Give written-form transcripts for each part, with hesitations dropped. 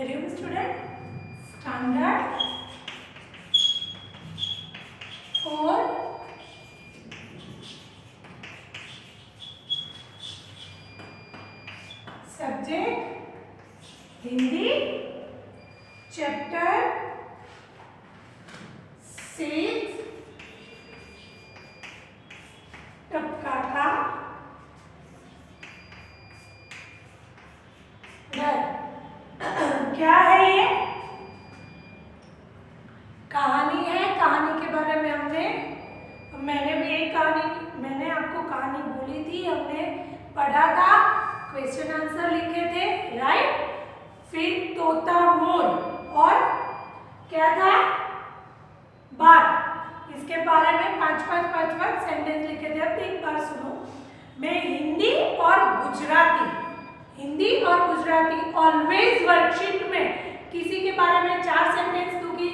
Hariom student, standard 4 subject Hindi, chapter 6 टपका का डर। क्या है ये? कहानी है। कहानी के बारे में मैंने भी एक कहानी, मैंने आपको कहानी बोली थी, हमने पढ़ा था, क्वेश्चन आंसर लिखे थे, राइट। फिर तोता मोर और क्या था, बात। इसके बारे में पांच सेंटेंस लिखे थे। अब एक बार सुनो, मैं हिंदी और गुजराती ऑलवेज वर्कशीट में किसी के बारे में 4 सेंटेंस दूंगी,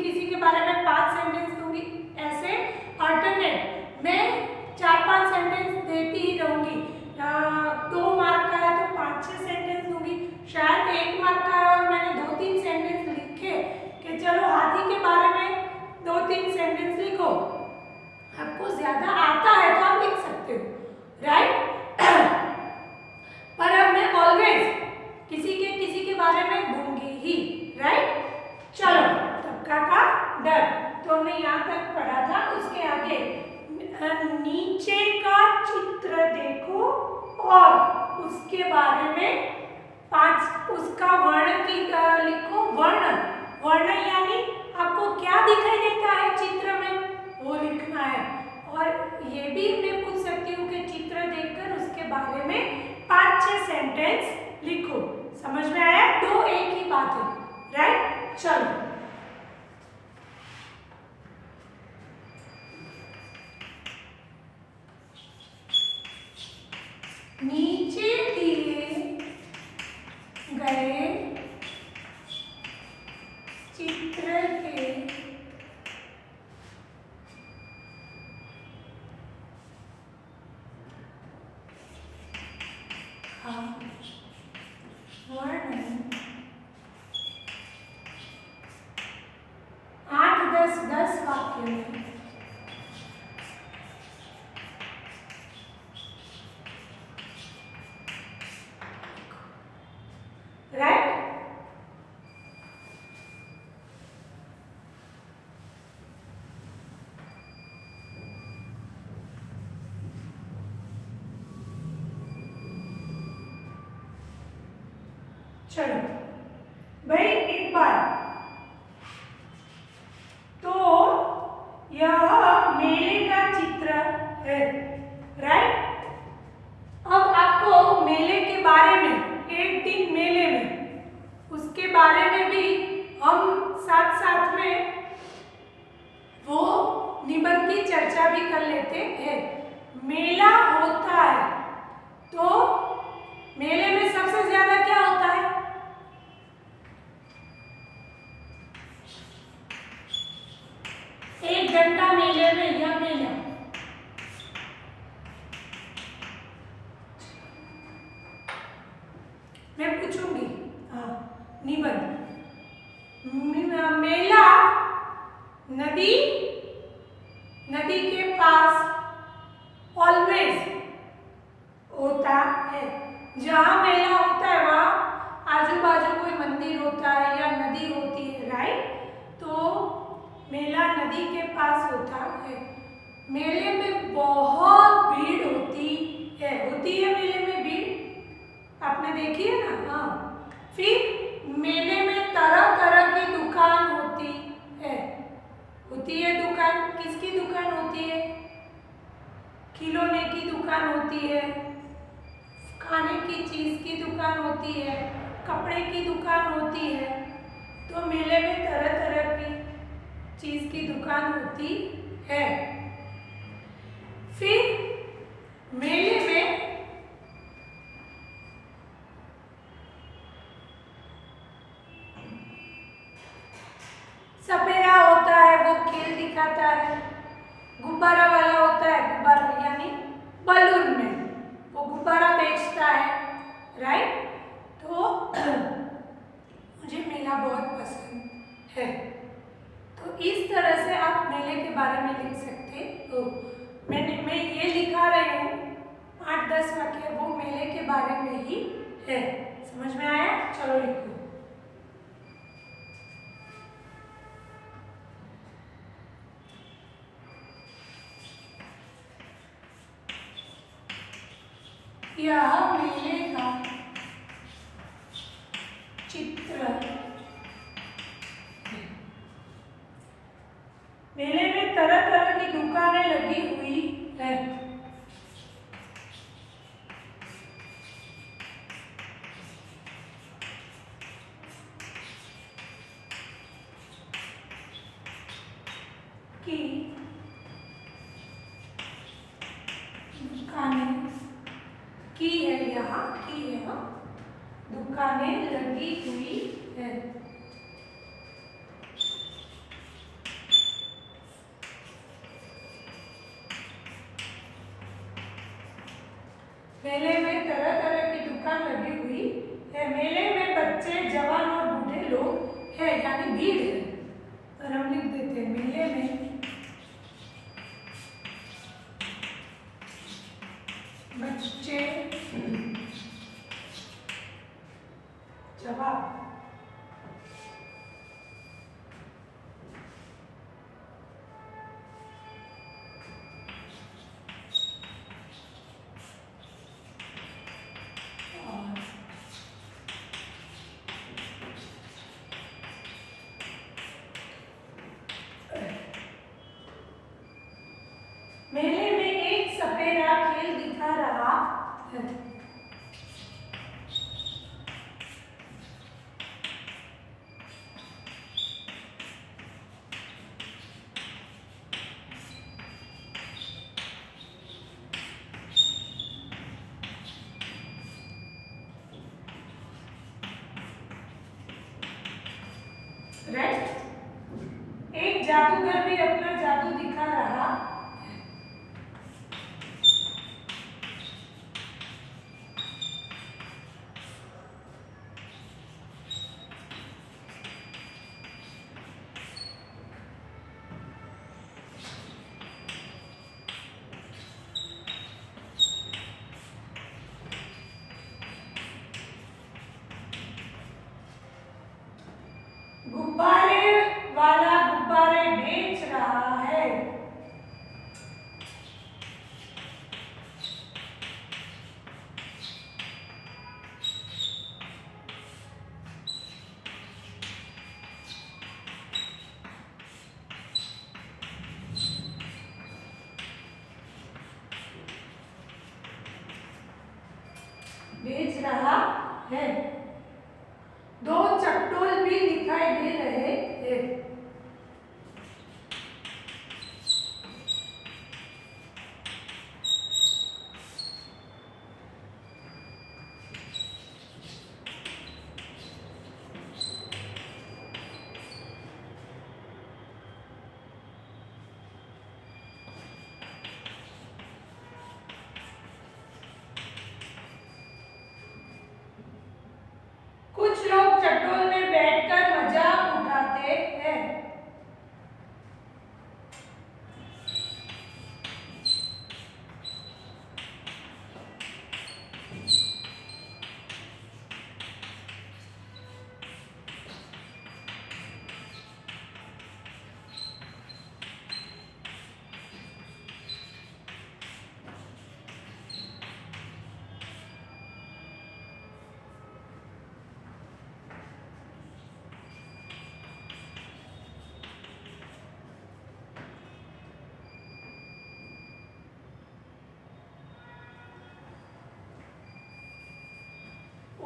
किसी के बारे में 5 सेंटेंस दूंगी, ऐसे अल्टरनेट मैं 4-5 सेंटेंस देती ही रहूंगी। 2 मार्क का है तो 5-6 सेंटेंस दूंगी। शायद 1 मार्क का है और मैंने 2-3 सेंटेंस लिखे कि चलो हाथी के बारे में 2-3 सेंटेंस लिखो। आपको ज्यादा आता है तो आप लिख सकते हो, राइट। पर अब मैं ऑलवेज किसी के बारे में दूंगी ही, राइट। चलो, टपका का डर तो हमने यहाँ तक पढ़ा था। उसके आगे नीचे का चित्र देखो और उसके बारे में 5 उसका वर्ण की लिखो। वर्ण यानी आपको क्या दिखाई देता है चित्र में, वो लिखना है। और ये भी मैं पूछ सकती हूँ कि चित्र देखकर उसके बारे में 5-6 सेंटेंस लिखो। समझ में आया? 2 एक ही बात है, राइट। चलो, नीचे दिए गए चित्र के वर्णन 8-10 वाक्य में राइट। चलो भाई, एक बार तो यह मेले का चित्र है, राइट। अब आपको मेले के बारे में, एक दिन मेले में, उसके बारे में भी हम साथ में वो निबंध की चर्चा भी कर लेते हैं। मेला होता है तो मेले में सबसे ज्यादा क्या होता है? एक घंटा मेले में या मेला, मैं पूछूंगी। हाँ, निबंध। मेला नदी के पास ऑलवेज होता है। जहां मेला होता है वहां आजू बाजू कोई मंदिर होता है या नदी होती है, राइट। तो मेला नदी के पास होता है। मेले में बहुत भीड़ होती है मेले में भीड़, आपने देखी है ना। हाँ, फिर मेले में तरह तरह की दुकान होती है दुकान। किसकी दुकान होती है? खिलौने की दुकान होती है, खाने की चीज की दुकान होती है, कपड़े की दुकान होती है। तो मेले में तरह तरह की चीज की दुकान होती है। फिर मेले में सपेरा होता है, वो खेल दिखाता है। गुब्बारा वाला होता है, गुब्बारा यानी बलून में वो गुब्बारा बेचता है, राइट। तो बारे में ही है। समझ में आया? चलो लिखो। यह मेले का चित्र है। मेले में तरह तरह की दुकानें लगी हुई है। दुकानें लगी हुई है। मेले में तरह तरह की दुकान लगी हुई है। मेले में बच्चे, जवान और बूढ़े लोग हैं, यानी भीड़ है। और हम लिख देते हैं मेले में बच्चे, जवान मेले में एक सपेरा खेल दिखा रहा है। राइट। एक जादूगर भी अपना जादू दिखा रहा है। गुब्बारे वाला गुब्बारे बेच रहा है। बेच रहा है। दो चक्डोल भी दिखाई दे रहे हैं। कुछ लोग चक्डोल में बैठकर मजा उठाते हैं।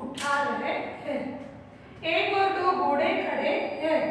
उठा रहे हैं। एक और दो घोड़े खड़े हैं।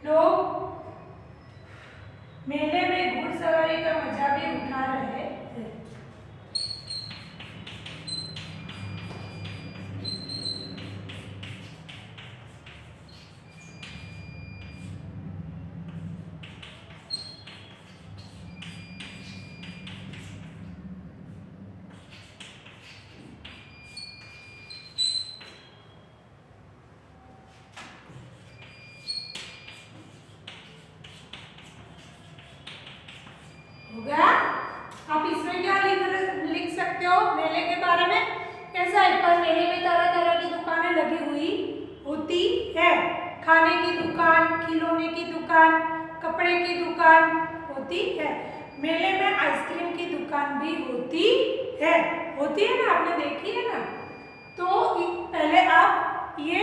लोग मेले में घुड़सवारी का मजा भी उठा रहे हैं। है, पर मेले में तरह तरह की दुकानें लगी हुई होती है। खाने की दुकान, खिलौने की दुकान, कपड़े की दुकान होती है। मेले में आइसक्रीम की दुकान भी होती है ना, आपने देखी है ना। तो पहले आप ये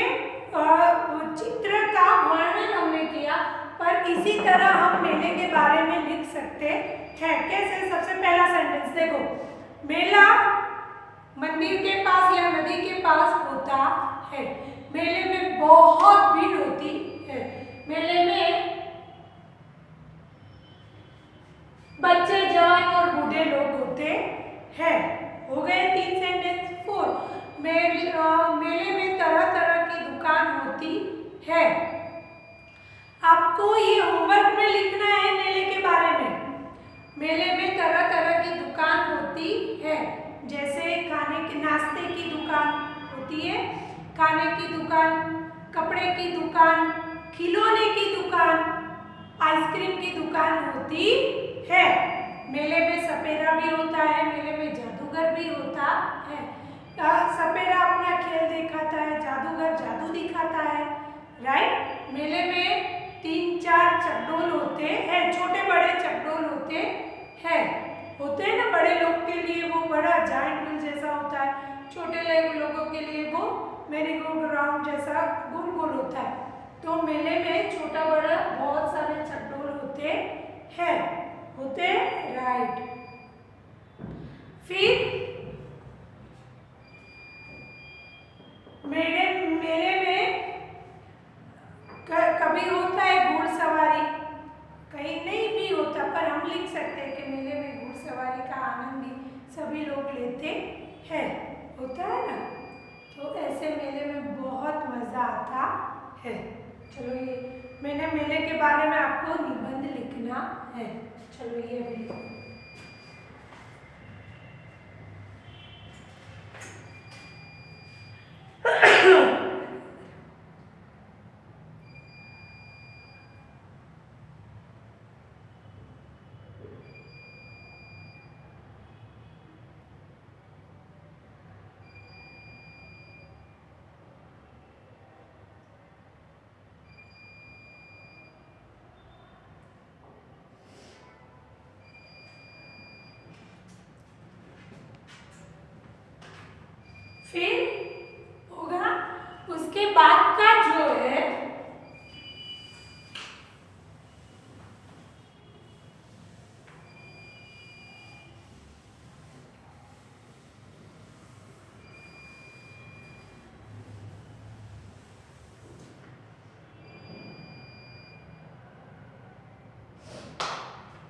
चित्र का वर्णन हमने किया, पर इसी तरह हम मेले के बारे में लिख सकते हैं। कैसे? सबसे पहला सेंटेंस देखो, मेला मंदिर के पास या नदी के पास होता है। मेले में बहुत भीड़ होती है। मेले में बच्चे, जवान और बूढ़े लोग होते हैं। हो गए 3 सेंटेंस। 4, मेले में तरह तरह की दुकान होती है। आपको ये होमवर्क में लिखना है मेले के बारे में। मेले में तरह तरह की दुकान होती है, जैसे खाने के, नाश्ते की दुकान होती है, खाने की दुकान, कपड़े की दुकान, खिलौने की दुकान, आइसक्रीम की दुकान होती है। मेले में सपेरा भी होता है, मेले में जादूगर भी होता है। सपेरा अपना खेल दिखाता है, जादूगर जादू दिखाता है, राइट। मेले में 3-4 चकडोल होते हैं, छोटे बड़े चकडोल होते हैं ना। बड़े लोग के लिए वो बड़ा जायंट व्हील जैसा होता है, छोटे लोगों के लिए वो मेरी गोल्ड राउंड जैसा गोल गोल होता है। तो मेले में छोटा बड़ा बहुत सारे चकडोल होते हैं, राइट। फिर मेले में कभी होता है घुड़सवारी, कहीं नहीं भी होता, पर हम लिख सकते हैं कि मेले में घुड़सवारी का आनंद भी सभी लोग लेते हैं, होता है ना। तो ऐसे मेले में बहुत मजा आता है। चलो, ये मैंने मेले के बारे में आपको निबंध लिखना है। चलो ये भी लिखो। फिर होगा उसके बाद का जो है,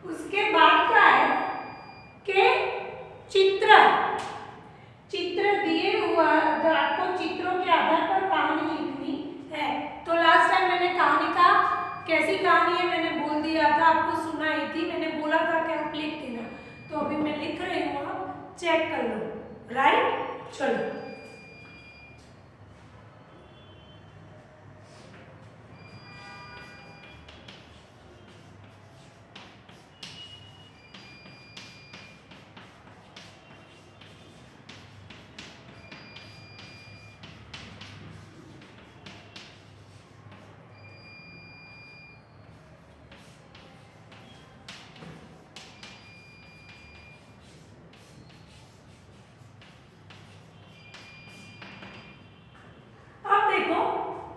उसके बाद का है कि चित्र दिए हुआ, आपको चित्रों के आधार पर कहानी लिखनी है। तो लास्ट टाइम मैंने कहानी का, कैसी कहानी है मैंने बोल दिया था, आपको सुनाई थी, मैंने बोला था कि आप लिख देना। तो अभी मैं लिख रही हूँ, आप चेक कर लो, राइट। चलो,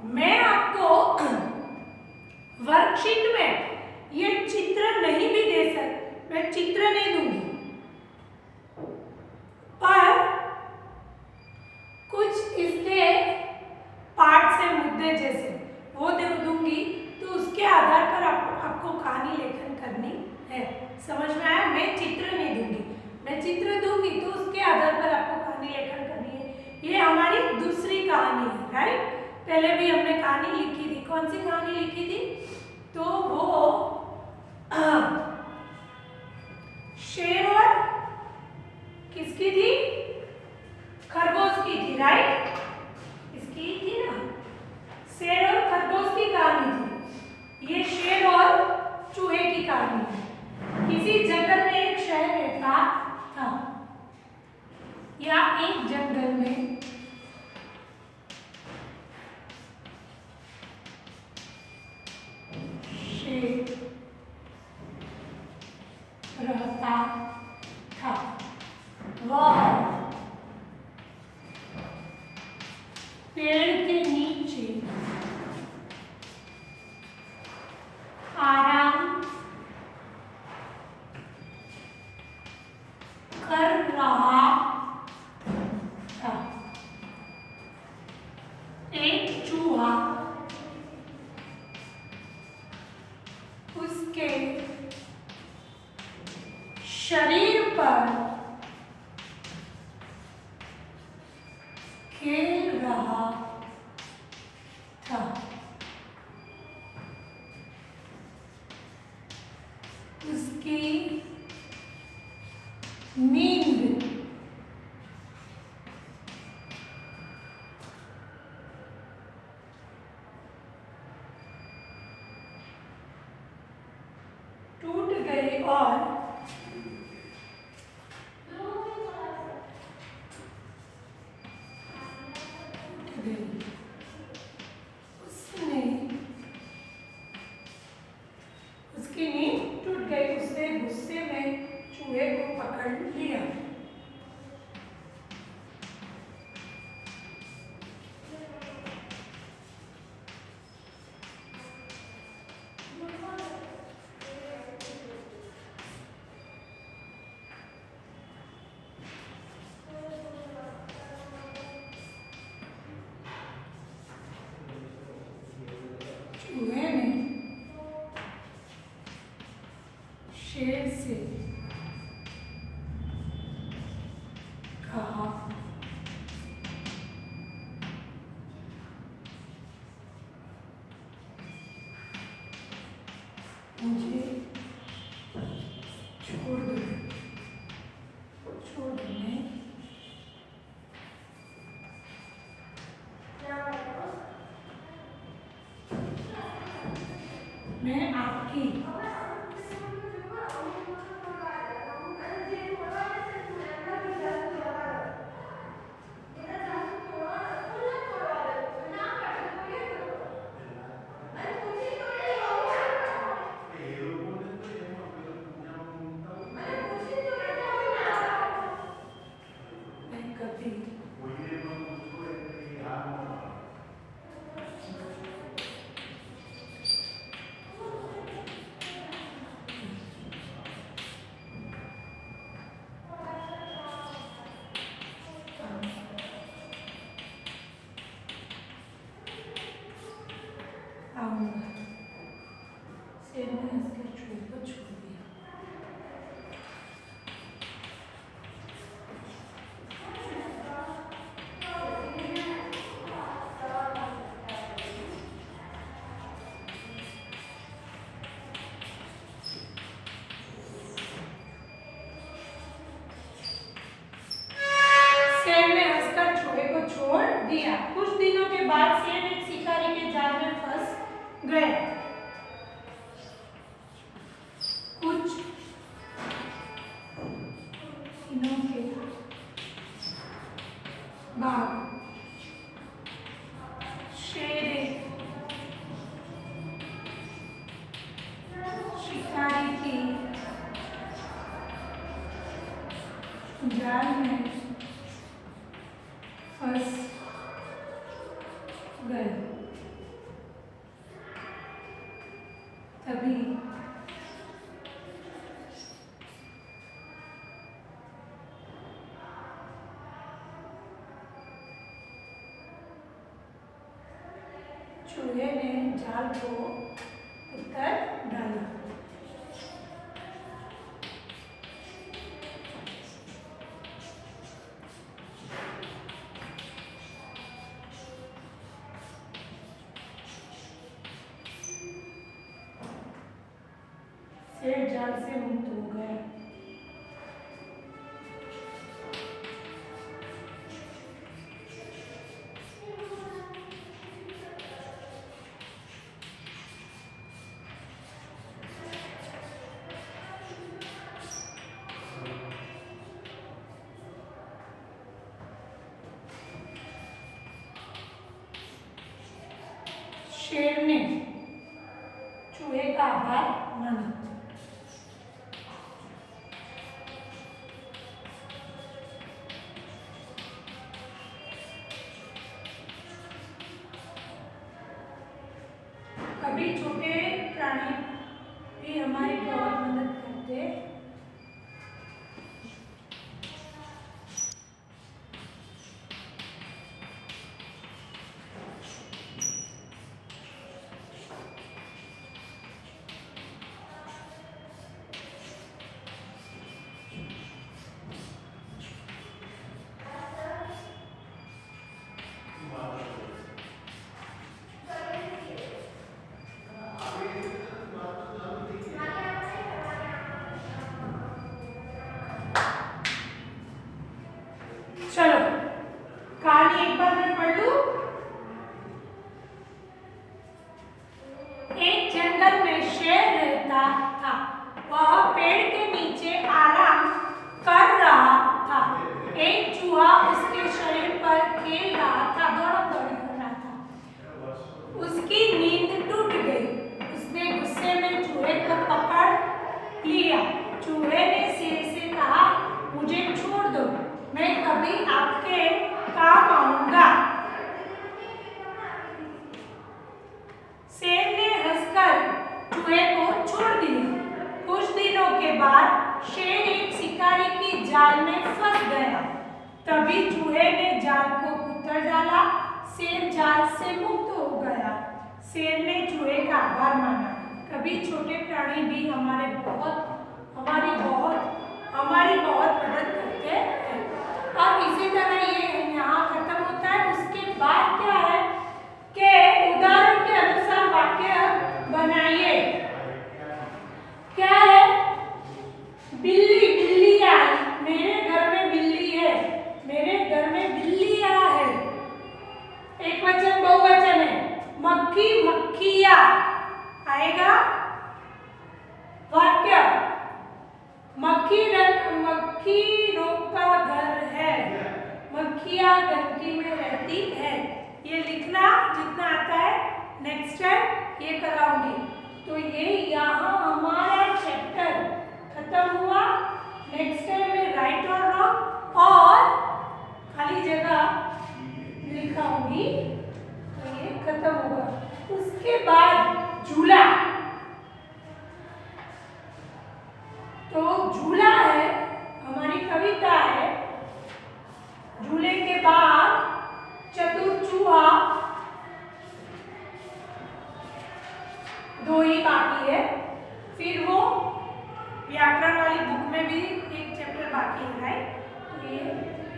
मैं आपको वर्कशीट में ये चित्र नहीं भी दे सकती, मैं चित्र नहीं दूंगी, पर कुछ इसके पार्ट से मुद्दे जैसे वो दे दूंगी। तो उसके आधार पर आपको कहानी लेखन करनी है। समझ में आया? मैं चित्र नहीं दूंगी, मैं चित्र दूंगी तो उसके आधार पर आपको कहानी लेखन करनी है। ये हमारी दूसरी कहानी है, राइट। पहले भी हमने कहानी लिखी थी। कौन सी कहानी लिखी थी? तो वो शेर और किसकी थी? खरगोश की थी, राइट। इसकी थी ना, शेर और खरगोश की कहानी थी। ये शेर और चूहे की कहानी है। किसी जंगल में एक शहर रहता था, या एक जंगल में पेड़ के नीचे आराम कर रहा था। एक चूहा उसके शरीर पर खेल रहा था। उसकी नींद टूट गई और उसकी नींद टूट गई। उसने गुस्से में चूहे को पकड़ लिया। चूहे ने शेर से कहा, मुझे छोड़ दो, छोड़ दो। मैं आपकी आऊंगा। शेर ने हंसकर चूहे को छोड़ दिया। शेर ने हंसकर चूहे को छोड़ दिया। कुछ दिनों के बाद शेर एक शिकारी के जाल में फंस गए। कुछ दिनों के बाद शेर एक शिकारी की जाल में फंस गए। तभी चूहे ने जाल को उतर डाला। शेर जाल से मुक्त हो गया। शेर ने चूहे का आभार माना। शरीर पर खेल रहा था, दौड़ा दौड़ी कर रहा था। उसकी नींद टूट गई। उसने गुस्से में चूहे को पकड़ लिया। चूहे ने शेर से कहा, मुझे छोड़ दो, मैं कभी आपके काम आऊंगा। शेर ने हंसकर चूहे को छोड़ दिया। कुछ दिनों के बाद शेर एक शिकारी की जाल में फंस गया। तभी चूहे ने जाल को कुतर डाला। शेर जाल से मुक्त हो गया। शेर ने चूहे का आभार माना। कभी छोटे प्राणी भी हमारी बहुत मदद करते हैं। और इसी तरह ये यहाँ खत्म होता है। उसके बाद क्या है कि उदाहरण के अनुसार वाक्य बनाइए। क्या है? बिल्ली आई, मेरे घर में बिल्ली है, मेरे घर में बिल्ली है। एक वचन बहुवचन है। मक्खियाँ आएगा वाक्य। मक्खी रोग का घर है, मक्खियाँ गंदगी में रहती है। ये लिखना जितना आता है नेक्स्ट टाइम ये कराऊंगी। तो ये यहाँ हमारा चैप्टर खत्म हुआ। नेक्स्ट टाइम में राइट और रॉन्ग और खाली जगह लिखाऊंगी, तो ये खत्म होगा। उसके बाद झूला। तो झूला है, हमारी कविता है। झूले के बाद चतुर चूहा, दो ही बाकी है। फिर वो व्याकरण वाली बुक में भी एक चैप्टर बाकी है, राइट? तो ये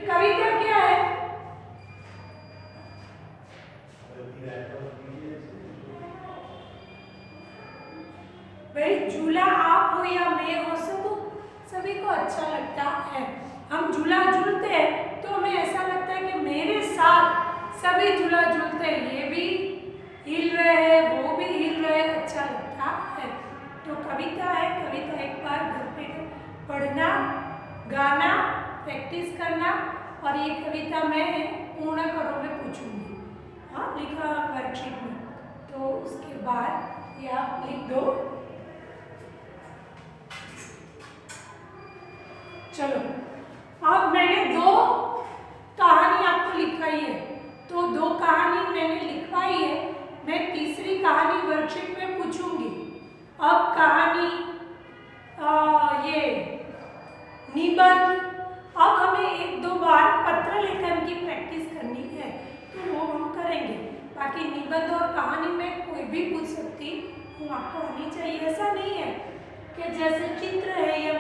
कविता क्या है? भाई झूला आप हो या मैं हो, सभी को अच्छा लगता है। हम झूला झूलते हैं तो हमें ऐसा लगता है कि मेरे साथ सभी झूला झूलते हैं, ये भी हिल रहे हैं, वो भी हिल रहे हैं, अच्छा लगता है। तो कविता है, कविता एक बार घर पे पढ़ना, गाना, प्रैक्टिस करना। और ये कविता मैं पूर्ण करो में पूछूंगी, हाँ, लिखा वर्कशीट में। तो उसके बाद ये आप लिख दो। चलो, अब मैंने दो कहानी आपको लिखवाई है, तो दो कहानी मैंने लिखवाई है। मैं तीसरी कहानी वर्कशीट में पूछूंगी। अब कहानी ये निबंध, अब हमें एक दो बार पत्र लेखन की प्रैक्टिस करनी है, तो वो हम करेंगे। बाकी निबंध और कहानी में कोई भी पूछ सकती हूँ, आपको आनी चाहिए। ऐसा नहीं है कि जैसे चित्र है या